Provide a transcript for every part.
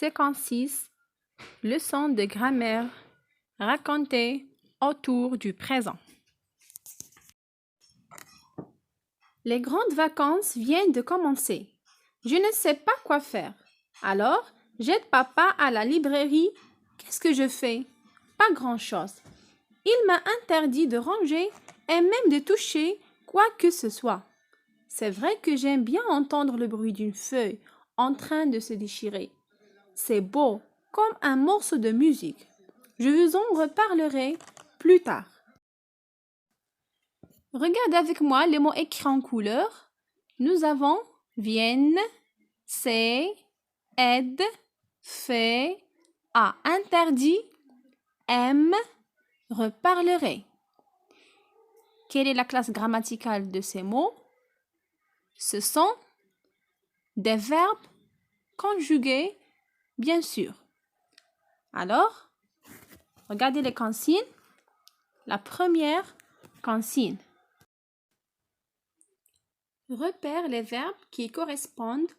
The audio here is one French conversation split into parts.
56. Leçon de grammaire. Raconter autour du présent. Les grandes vacances viennent de commencer. Je ne sais pas quoi faire. Alors, j'aide papa à la librairie. Qu'est-ce que je fais? Pas grand-chose. Il m'a interdit de ranger et même de toucher quoi que ce soit. C'est vrai que j'aime bien entendre le bruit d'une feuille en train de se déchirer. C'est beau, comme un morceau de musique. Je vous en reparlerai plus tard. Regardez avec moi les mots écrits en couleur. Nous avons viennent, c'est, aide, fait, a interdit, aime, reparlerai. Quelle est la classe grammaticale de ces mots? Ce sont des verbes conjugués, bien sûr. Alors, regardez les consignes. La première consigne. Repère les verbes qui correspondent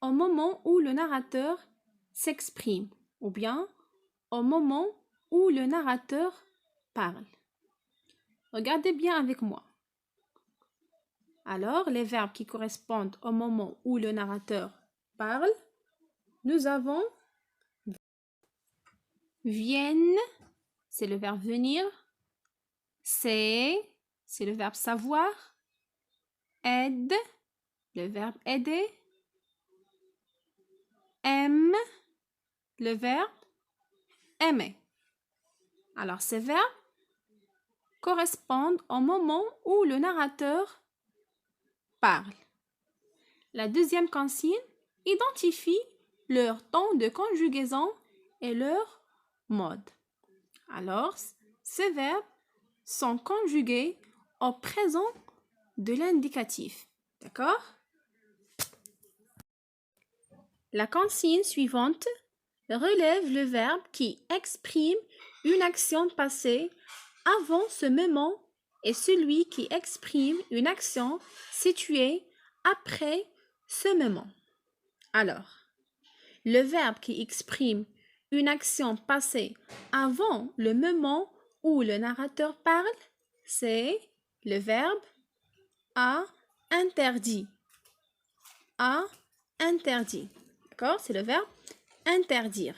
au moment où le narrateur s'exprime ou bien au moment où le narrateur parle. Regardez bien avec moi. Alors, les verbes qui correspondent au moment où le narrateur parle, nous avons viennent, c'est le verbe venir, c'est le verbe savoir, aide, le verbe aider, aime, le verbe aimer. Alors, ces verbes correspondent au moment où le narrateur parle. La deuxième consigne identifie leur temps de conjugaison et leur mode. Alors, ces verbes sont conjugués au présent de l'indicatif. D'accord? La consigne suivante relève le verbe qui exprime une action passée avant ce moment et celui qui exprime une action située après ce moment. Alors, le verbe qui exprime une action passée avant le moment où le narrateur parle, c'est le verbe a interdit. A interdit. D'accord? C'est le verbe interdire.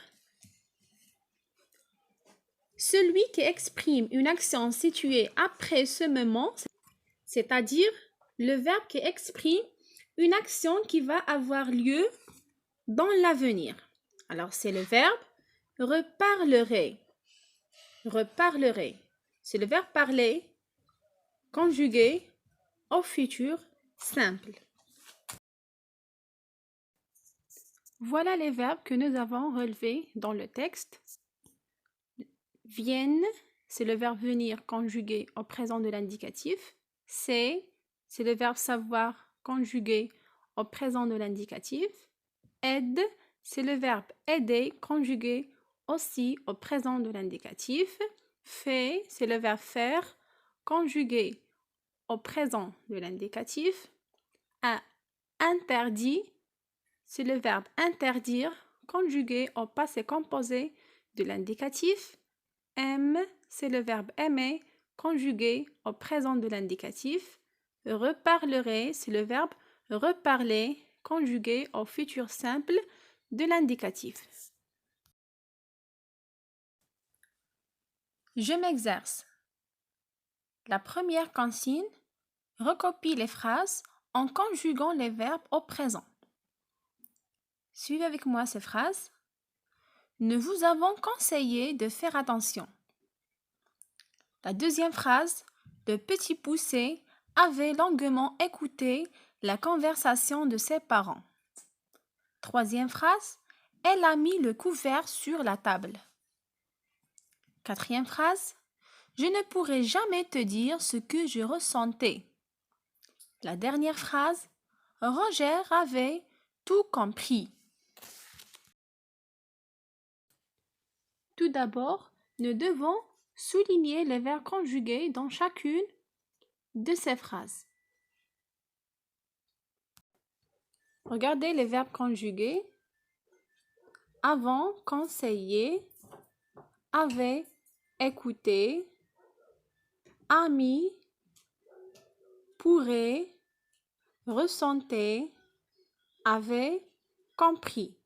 Celui qui exprime une action située après ce moment, c'est-à-dire le verbe qui exprime une action qui va avoir lieu dans l'avenir. Alors, c'est le verbe reparlerai. Reparlerai. C'est le verbe parler conjugué au futur simple. Voilà les verbes que nous avons relevés dans le texte. Viennent, c'est le verbe venir conjugué au présent de l'indicatif. C'est le verbe savoir conjugué au présent de l'indicatif. Aide, c'est le verbe aider conjugué aussi au présent de l'indicatif. Fait, c'est le verbe faire conjugué au présent de l'indicatif. Interdit, c'est le verbe interdire conjugué au passé composé de l'indicatif. Aime, c'est le verbe aimer conjugué au présent de l'indicatif. Reparlerai, c'est le verbe reparler conjugué au futur simple de l'indicatif. Je m'exerce. La première consigne recopie les phrases en conjuguant les verbes au présent. Suivez avec moi ces phrases. Nous vous avons conseillé de faire attention. La deuxième phrase, le petit poussé avait longuement écouté la conversation de ses parents. Troisième phrase, elle a mis le couvert sur la table. Quatrième phrase, je ne pourrai jamais te dire ce que je ressentais. La dernière phrase, Roger avait tout compris. Tout d'abord, nous devons souligner les verbes conjugués dans chacune de ces phrases. Regardez les verbes conjugués. avant, conseiller, avait, écouté, ami, pourrait, ressentait, avait, compris.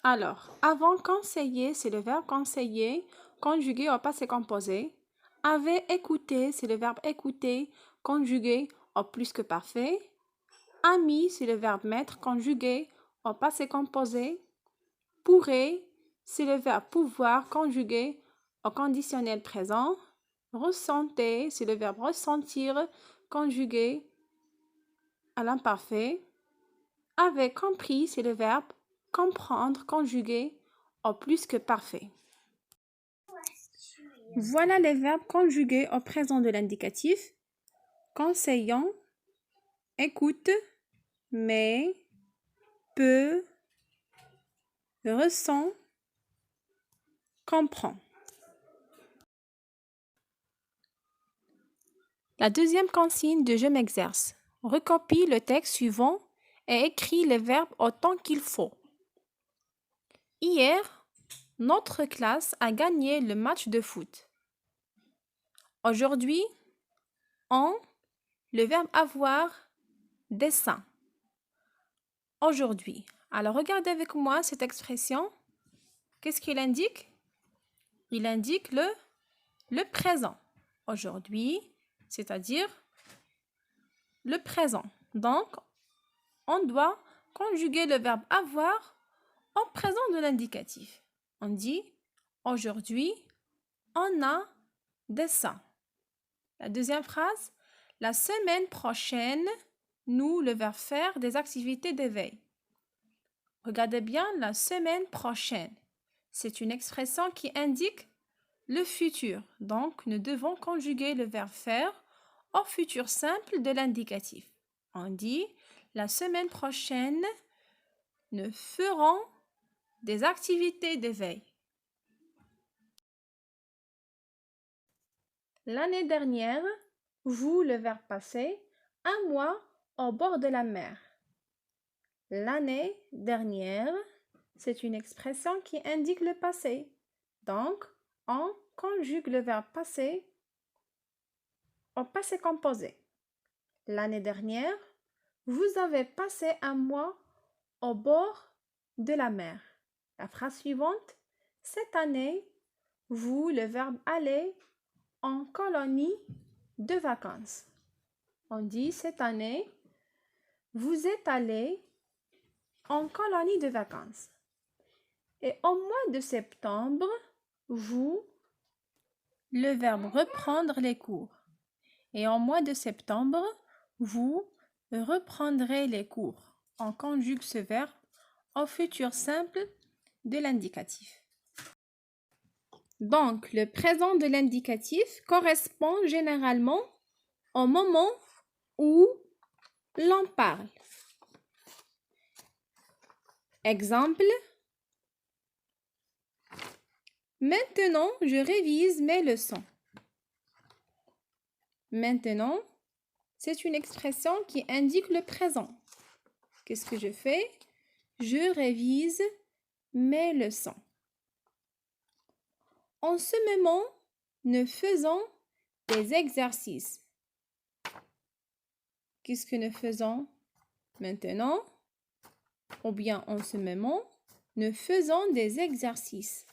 Alors, avant conseiller, c'est le verbe conseiller, conjugué au passé composé. Avait écouté, c'est le verbe écouter, conjugué au plus que parfait. Ami, c'est le verbe mettre, conjugué au passé composé. Pourrait, c'est le verbe pouvoir, conjugué au conditionnel présent. Ressentait, c'est le verbe ressentir, conjugué à l'imparfait. Avait compris, c'est le verbe comprendre, conjugué au plus que parfait. Voilà les verbes conjugués au présent de l'indicatif. Conseillant, écoute, mais, peut, ressent, comprend. La deuxième consigne de je m'exerce. Recopie le texte suivant et écris les verbes autant qu'il faut. Hier, notre classe a gagné le match de foot. Aujourd'hui, on, le verbe avoir, dessin. Aujourd'hui. Alors, regardez avec moi cette expression. Qu'est-ce qu'il indique? Il indique le présent. Aujourd'hui, c'est-à-dire le présent. Donc, on doit conjuguer le verbe avoir au présent de l'indicatif. On dit aujourd'hui, on a dessin. La deuxième phrase, la semaine prochaine, nous, le verbe faire, des activités d'éveil. Regardez bien la semaine prochaine. C'est une expression qui indique le futur. Donc, nous devons conjuguer le verbe faire au futur simple de l'indicatif. On dit la semaine prochaine, nous ferons des activités d'éveil. L'année dernière, vous, le verbe passé, un mois au bord de la mer. L'année dernière, c'est une expression qui indique le passé. Donc, on conjugue le verbe passé au passé composé. L'année dernière, vous avez passé un mois au bord de la mer. La phrase suivante, cette année, vous, le verbe aller, en colonie de vacances. On dit cette année, vous êtes allé en colonie de vacances. Et au mois de septembre, vous, le verbe reprendre les cours. Et au mois de septembre, vous reprendrez les cours. On conjugue ce verbe au futur simple de l'indicatif. Donc, le présent de l'indicatif correspond généralement au moment où l'on parle. Exemple, maintenant, je révise mes leçons. Maintenant, c'est une expression qui indique le présent. Qu'est-ce que je fais? Je révise mes leçons. En ce moment, nous faisons des exercices. Qu'est-ce que nous faisons maintenant? Ou bien en ce moment, nous faisons des exercices.